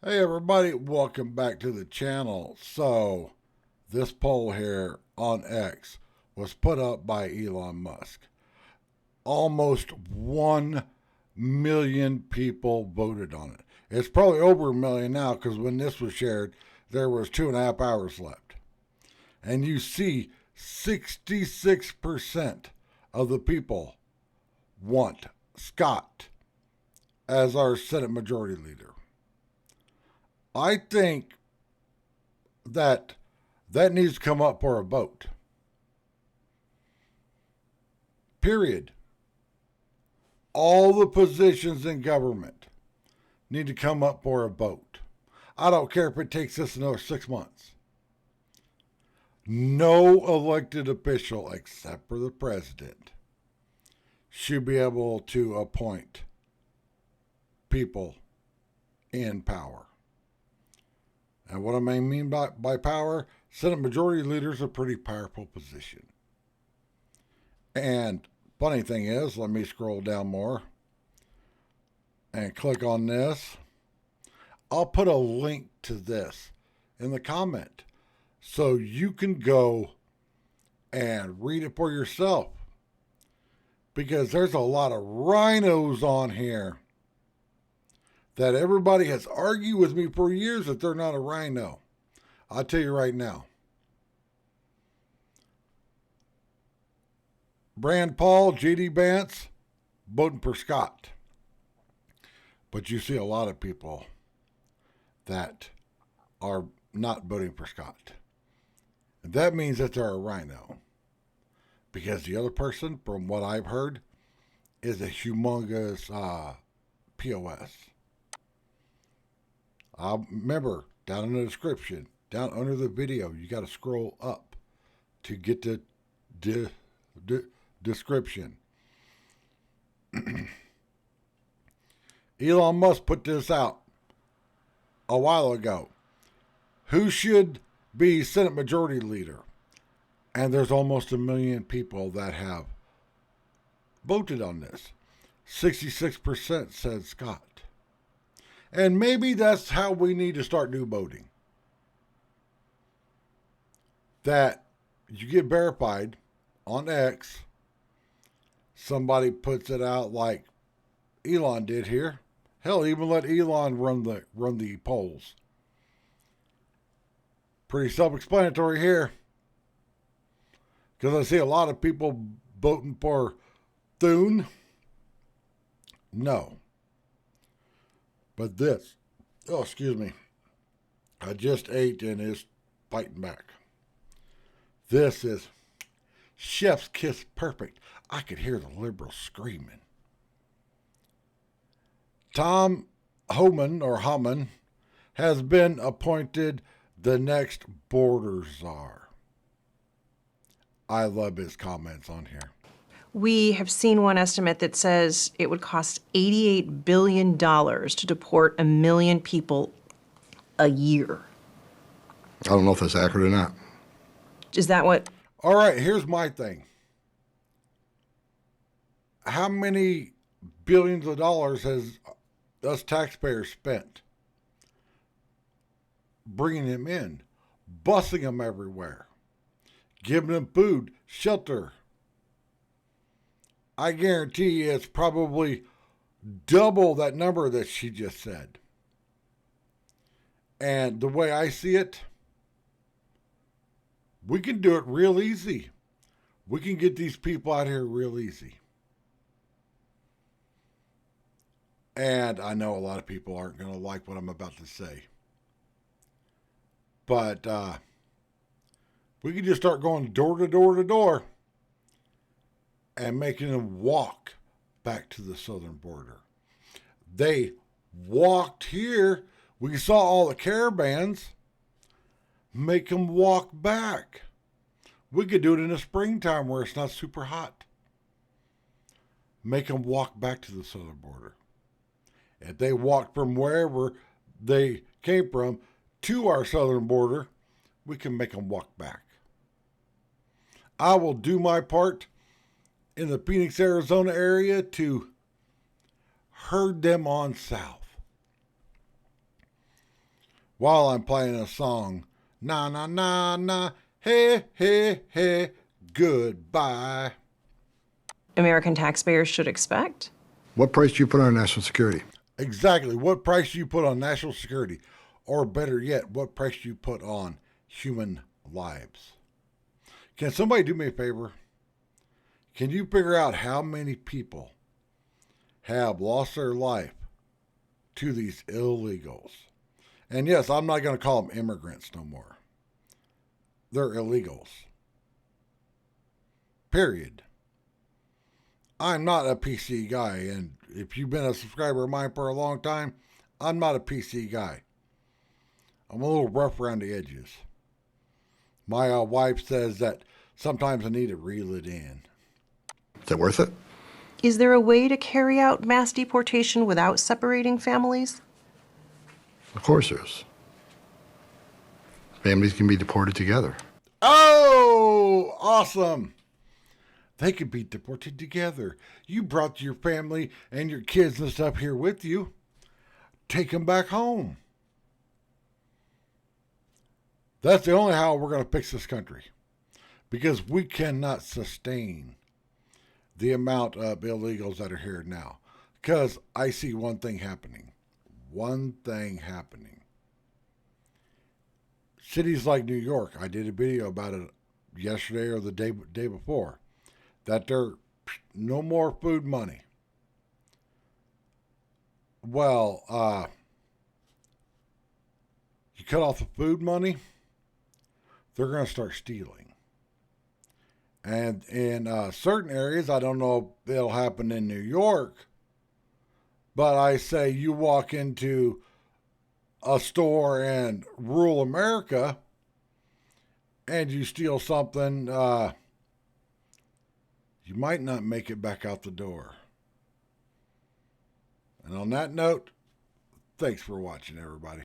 Hey everybody, welcome back to the channel. So, this poll here on X was put up by Elon Musk. Almost 1 million people voted on it. It's probably over a million now because when this was shared, there was 2.5 hours left. And you see 66% of the people want Scott as our Senate Majority Leader. I think that needs to come up for a vote. Period. All the positions in government need to come up for a vote. I don't care if it takes us another 6 months. No elected official, except for the president, should be able to appoint people in power. And what I mean by power, Senate Majority Leader is a pretty powerful position. And funny thing is, let me scroll down more and click on this. I'll put a link to this in the comment so you can go and read it for yourself. Because there's a lot of rhinos on here that everybody has argued with me for years that they're not a rhino. I'll tell you right now. Brand Paul, J.D. Vance, voting for Scott. But you see a lot of people that are not voting for Scott. And that means that they're a rhino. Because the other person, from what I've heard, is a humongous POS. Remember, down in the description, down under the video, you got to scroll up to get the description. Elon Musk put this out a while ago. Who should be Senate Majority Leader? And there's almost 1 million people that have voted on this. 66% said Scott. And maybe that's how we need to start new voting. That you get verified on X. Somebody puts it out like Elon did here. Hell, even let Elon run the polls. Pretty self-explanatory here. Because I see a lot of people voting for Thune. No. But this, excuse me, I just ate and it's fighting back. This is chef's kiss perfect. I could hear the liberals screaming. Tom Homan has been appointed the next Border CZAR. I love his comments on here. We have seen one estimate that says it would cost $88 billion to deport 1 million people a year. I don't know if that's accurate or not. Is that what? All right, here's my thing. How many billions of dollars has us taxpayers spent bringing them in, busing them everywhere, giving them food, shelter? I guarantee you it's probably double that number that she just said. And the way I see it, we can do it real easy. We can get these people out here real easy. And I know a lot of people aren't going to like what I'm about to say. But we can just start going door to door to door and making them walk back to the southern border. They walked here. We saw all the caravans. Make them walk back. We could do it in the springtime where it's not super hot. Make them walk back to the southern border. If they walked from wherever they came from to our southern border, we can make them walk back. I will do my part in the Phoenix, Arizona area to herd them on south. while I'm playing a song. Na na na na, hey hey hey, goodbye. American taxpayers should expect? What price do you put on national security? Exactly. What price do you put on national security? Or better yet, what price do you put on human lives? Can somebody do me a favor? Can you figure out how many people have lost their life to these illegals? And yes, I'm not going to call them immigrants no more. They're illegals. Period. I'm not a PC guy, and if you've been a subscriber of mine for a long time, I'm not a PC guy. I'm a little rough around the edges. My wife says that sometimes I need to reel it in. Is it worth it? Is there a way to carry out mass deportation without separating families? Of course there is. Families can be deported together. Oh, awesome. They could be deported together. You brought your family and your kids and stuff here with you. Take them back home. That's the only how we're going to fix this country. Because we cannot sustain the amount of illegals that are here now. Because I see one thing happening. One thing happening. Cities like New York, I did a video about it yesterday or the day before, that there no more food money. Well, you cut off the food money, they're going to start stealing. And in certain areas, I don't know if it'll happen in New York, but I say you walk into a store in rural America and you steal something, you might not make it back out the door. And on that note, thanks for watching, everybody.